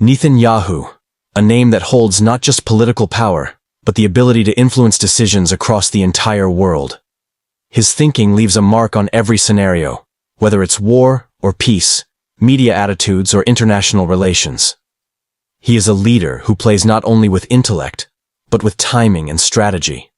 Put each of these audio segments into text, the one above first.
Netanyahu, a name that holds not just political power, but the ability to influence decisions across the entire world. His thinking leaves a mark on every scenario, whether it's war or peace, media attitudes or international relations. He is a leader who plays not only with intellect, but with timing and strategy.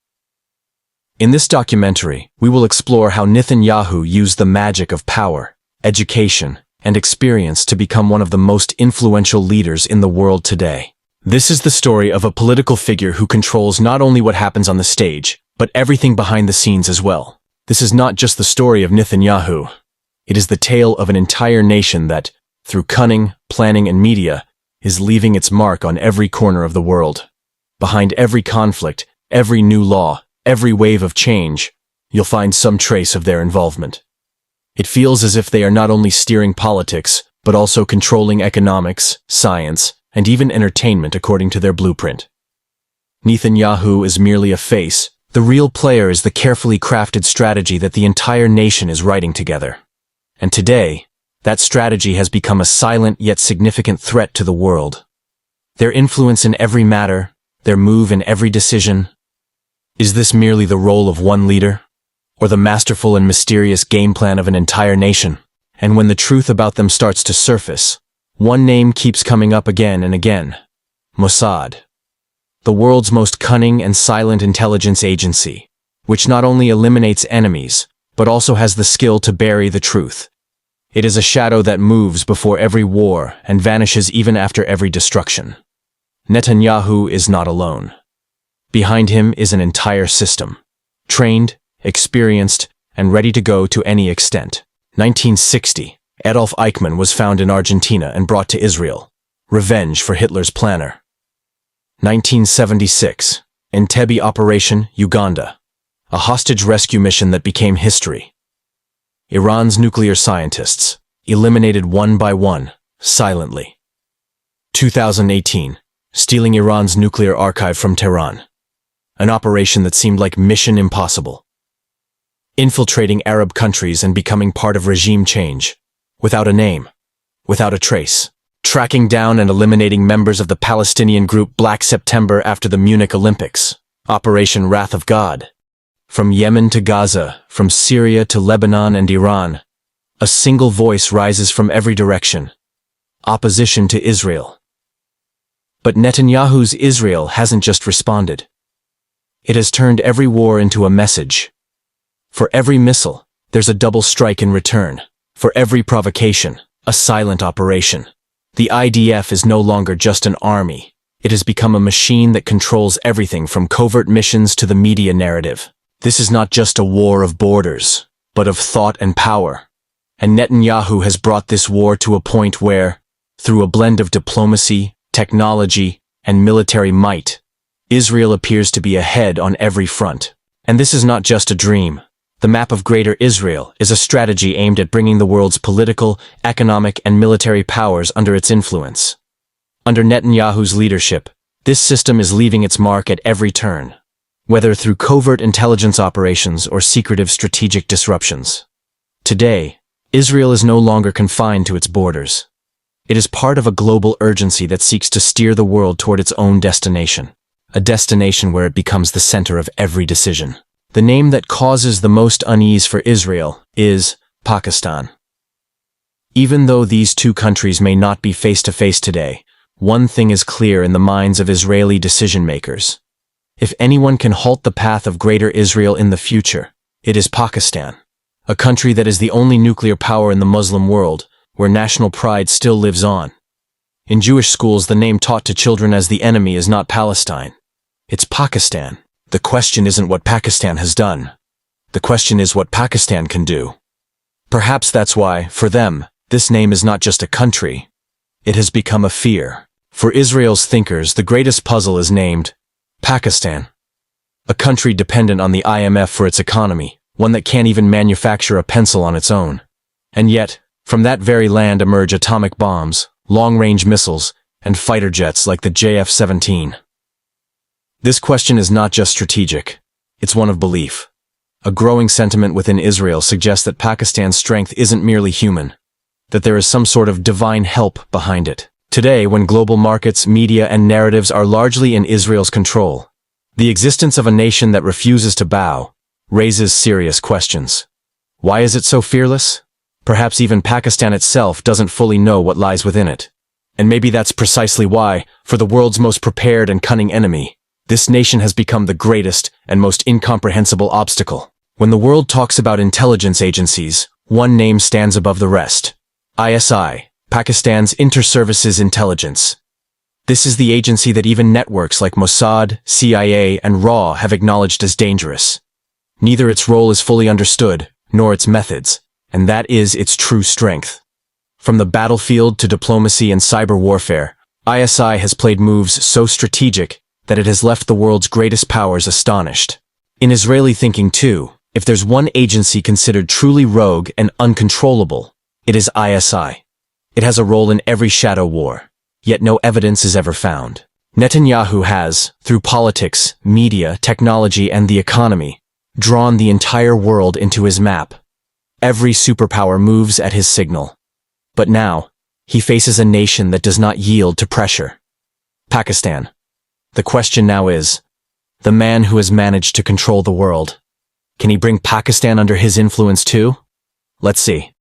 In this documentary, we will explore how Netanyahu used the magic of power, education, and experience to become one of the most influential leaders in the world today. This is the story of a political figure who controls not only what happens on the stage, but everything behind the scenes as well. This is not just the story of Netanyahu. It is the tale of an entire nation that, through cunning, planning, and media, is leaving its mark on every corner of the world. Behind every conflict, every new law, every wave of change, you'll find some trace of their involvement. It feels as if they are not only steering politics, but also controlling economics, science, and even entertainment according to their blueprint. Netanyahu is merely a face. The real player is the carefully crafted strategy that the entire nation is writing together. And today, that strategy has become a silent yet significant threat to the world. Their influence in every matter, their move in every decision. Is this merely the role of one leader? Or the masterful and mysterious game plan of an entire nation? And when the truth about them starts to surface, one name keeps coming up again and again: Mossad. The world's most cunning and silent intelligence agency, which not only eliminates enemies, but also has the skill to bury the truth. It is a shadow that moves before every war and vanishes even after every destruction. Netanyahu is not alone. Behind him is an entire system, trained, experienced, and ready to go to any extent. 1960, Adolf Eichmann was found in Argentina and brought to Israel. Revenge for Hitler's planner. 1976, Entebbe Operation, Uganda. A hostage rescue mission that became history. Iran's nuclear scientists, eliminated one by one, silently. 2018, stealing Iran's nuclear archive from Tehran. An operation that seemed like mission impossible. Infiltrating Arab countries and becoming part of regime change, without a name, without a trace. Tracking down and eliminating members of the Palestinian group Black September after the Munich Olympics. Operation Wrath of God. From Yemen to Gaza, from Syria to Lebanon and Iran, a single voice rises from every direction. Opposition to Israel. But Netanyahu's Israel hasn't just responded. It has turned every war into a message. For every missile, there's a double strike in return. For every provocation, a silent operation. The IDF is no longer just an army. It has become a machine that controls everything from covert missions to the media narrative. This is not just a war of borders, but of thought and power. And Netanyahu has brought this war to a point where, through a blend of diplomacy, technology, and military might, Israel appears to be ahead on every front. And this is not just a dream. The map of Greater Israel is a strategy aimed at bringing the world's political, economic, and military powers under its influence. Under Netanyahu's leadership, this system is leaving its mark at every turn, whether through covert intelligence operations or secretive strategic disruptions. Today, Israel is no longer confined to its borders. It is part of a global urgency that seeks to steer the world toward its own destination, a destination where it becomes the center of every decision. The name that causes the most unease for Israel is Pakistan. Even though these two countries may not be face-to-face today, one thing is clear in the minds of Israeli decision-makers. If anyone can halt the path of Greater Israel in the future, it is Pakistan, a country that is the only nuclear power in the Muslim world, where national pride still lives on. In Jewish schools, the name taught to children as the enemy is not Palestine. It's Pakistan. The question isn't what Pakistan has done. The question is what Pakistan can do. Perhaps that's why, for them, this name is not just a country. It has become a fear. For Israel's thinkers, the greatest puzzle is named Pakistan. A country dependent on the IMF for its economy, one that can't even manufacture a pencil on its own. And yet, from that very land emerge atomic bombs, long-range missiles, and fighter jets like the JF-17. This question is not just strategic, it's one of belief. A growing sentiment within Israel suggests that Pakistan's strength isn't merely human, that there is some sort of divine help behind it. Today, when global markets, media, and narratives are largely in Israel's control, the existence of a nation that refuses to bow raises serious questions. Why is it so fearless? Perhaps even Pakistan itself doesn't fully know what lies within it. And maybe that's precisely why, for the world's most prepared and cunning enemy, this nation has become the greatest and most incomprehensible obstacle. When the world talks about intelligence agencies, one name stands above the rest. ISI, Pakistan's Inter-Services Intelligence. This is the agency that even networks like Mossad, CIA, and RAW have acknowledged as dangerous. Neither its role is fully understood, nor its methods, and that is its true strength. From the battlefield to diplomacy and cyber warfare, ISI has played moves so strategic that it has left the world's greatest powers astonished. In Israeli thinking too, if there's one agency considered truly rogue and uncontrollable, it is ISI. It has a role in every shadow war, yet no evidence is ever found. Netanyahu has, through politics, media, technology, and the economy, drawn the entire world into his map. Every superpower moves at his signal. But now, he faces a nation that does not yield to pressure. Pakistan. The question now is, the man who has managed to control the world, can he bring Pakistan under his influence too? Let's see.